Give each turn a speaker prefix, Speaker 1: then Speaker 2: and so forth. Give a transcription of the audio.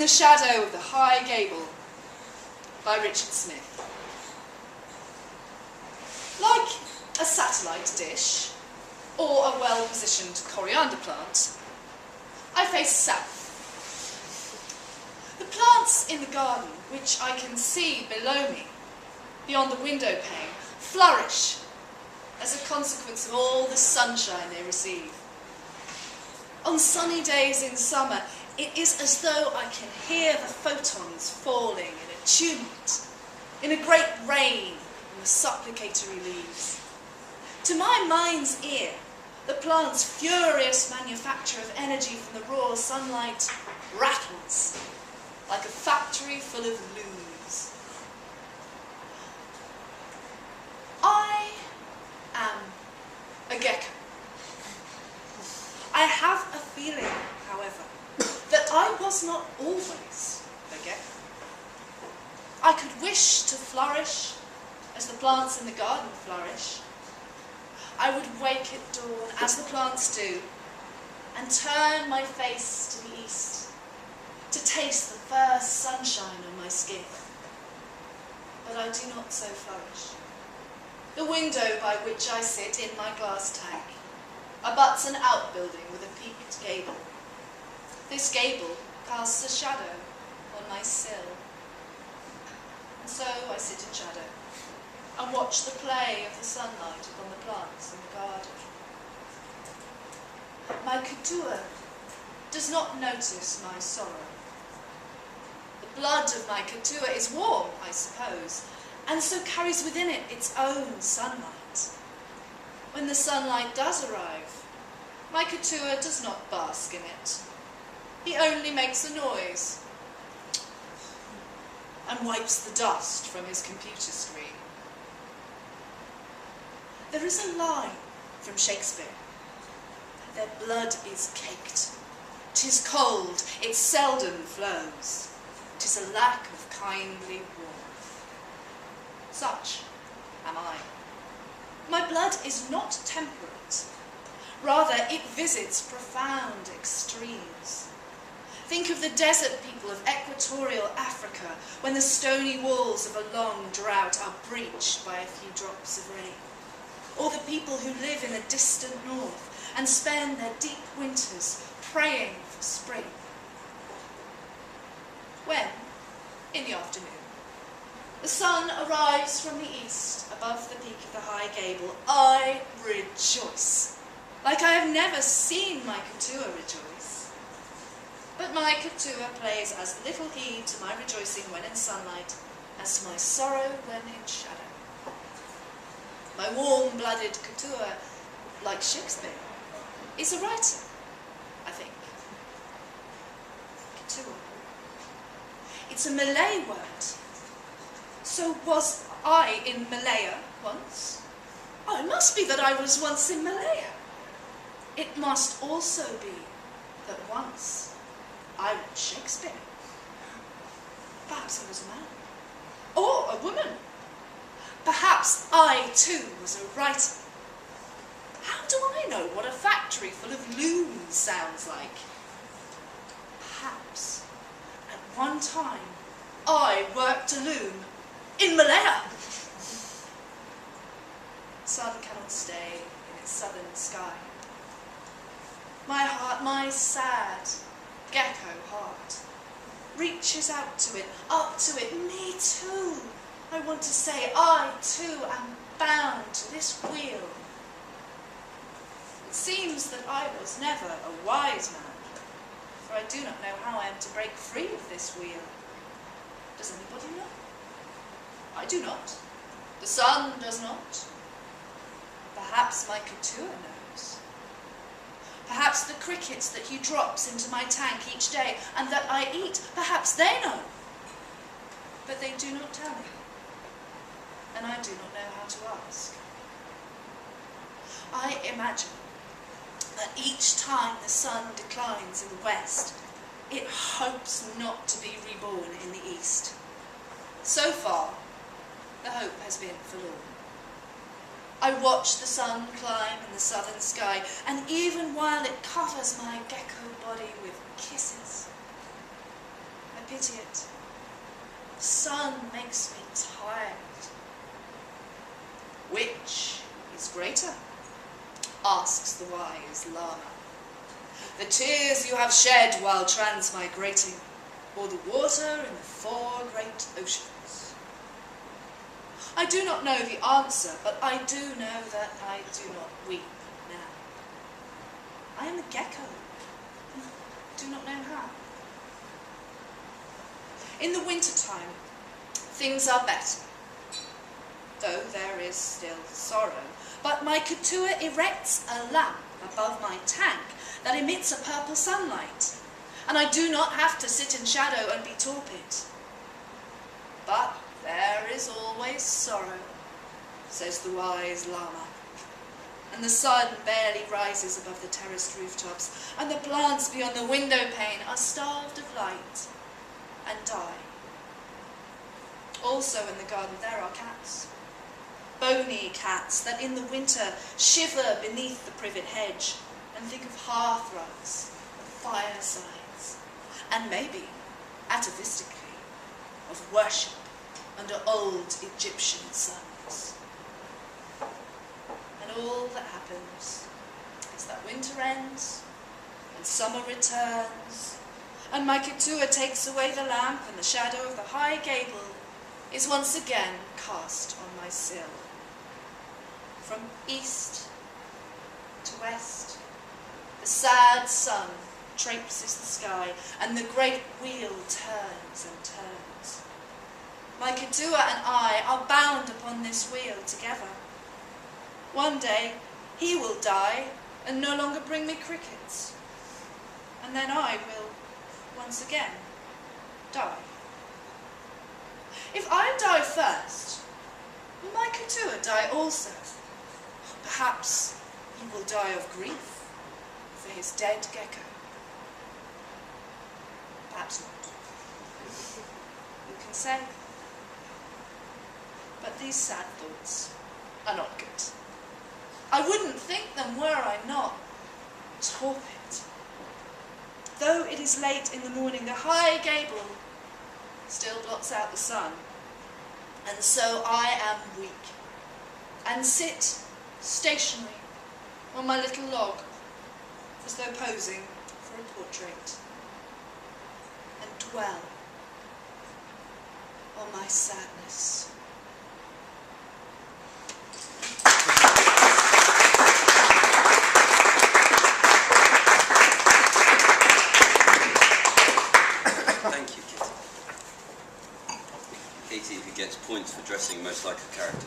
Speaker 1: the Shadow of the High Gable by Richard Smyth. Like a satellite dish or a well-positioned coriander plant, I face south. The plants in the garden, which I can see below me, beyond the window pane, flourish as a consequence of all the sunshine they receive. On sunny days in summer, it is as though I can hear the photons falling in a tumult, in a great rain on the supplicatory leaves. To my mind's ear, the plant's furious manufacture of energy from the raw sunlight rattles like a factory full of looms. I am a gecko. I have a feeling, however, that I was not always a gecko. I could wish to flourish as the plants in the garden flourish. I would wake at dawn, as the plants do, and turn my face to the east, to taste the first sunshine on my skin. But I do not so flourish. The window by which I sit in my glass tank abuts an outbuilding with a peaked gable. This gable casts a shadow on my sill. And so I sit in shadow and watch the play of the sunlight upon the plants in the garden. My couture does not notice my sorrow. The blood of my couture is warm, I suppose, and so carries within it its own sunlight. When the sunlight does arrive, my couture does not bask in it. He only makes a noise and wipes the dust from his computer screen. There is a line from Shakespeare. Their blood is caked. 'Tis cold, it seldom flows. 'Tis a lack of kindly warmth. Such am I. My blood is not temperate. Rather, it visits profound extremes. Think of the desert people of equatorial Africa when the stony walls of a long drought are breached by a few drops of rain. Or the people who live in the distant north and spend their deep winters praying for spring. When, in the afternoon, the sun arrives from the east above the peak of the High Gable, I rejoice, like I have never seen my couture rejoice. But my couture plays as little heed to my rejoicing when in sunlight as to my sorrow when in shadow. My warm-blooded couture, like Shakespeare, is a writer, I think. Couture. It's a Malay word. So was I in Malaya once? Oh, it must be that I was once in Malaya. It must also be that once I read Shakespeare. Perhaps I was a man. Or a woman. Perhaps I, too, was a writer. How do I know what a factory full of looms sounds like? Perhaps, at one time, I worked a loom in Malaya. The sun cannot stay in its southern sky. My heart, my sad gecko heart, reaches out to it, up to it, me too. I want to say, I too am bound to this wheel. It seems that I was never a wise man, for I do not know how I am to break free of this wheel. Does anybody know? I do not. The sun does not. Perhaps my couture knows. Perhaps the crickets that he drops into my tank each day and that I eat, perhaps they know. But they do not tell me. And I do not know how to ask. I imagine that each time the sun declines in the west, it hopes not to be reborn in the east. So far, the hope has been forlorn. I watch the sun climb in the southern sky, and even while it covers my gecko body with kisses, I pity it. The sun makes me tired. Which is greater? Asks the wise llama. The tears you have shed while transmigrating, or the water in the 4 great oceans? I do not know the answer, but I do know that I do not weep now. I am a gecko. I do not know how. In the winter time, things are better, though there is still sorrow. But my couture erects a lamp above my tank that emits a purple sunlight, and I do not have to sit in shadow and be torpid. But there is always sorrow, says the wise llama, and the sun barely rises above the terraced rooftops, and the plants beyond the window pane are starved of light and die. Also in the garden there are cats, bony cats that in the winter shiver beneath the privet hedge and think of hearthrugs and firesides, and maybe, atavistically, of worship under old Egyptian suns. And all that happens is that winter ends and summer returns, and my couture takes away the lamp, and the shadow of the High Gable is once again cast on my sill. From east to west, the sad sun traipses the sky, and the great wheel turns and turns. My couture and I are bound upon this wheel together. One day he will die and no longer bring me crickets, and then I will once again die. If I die first, will my couture die also? Perhaps he will die of grief for his dead gecko. Perhaps not. Who can say? But these sad thoughts are not good. I wouldn't think them were I not torpid. Though it is late in the morning, the High Gable still blots out the sun, and so I am weak, and sit stationary on my little log, as though posing for a portrait, and dwell on my sadness.
Speaker 2: Thank you, Katy. Katy, who gets points for dressing most like a character.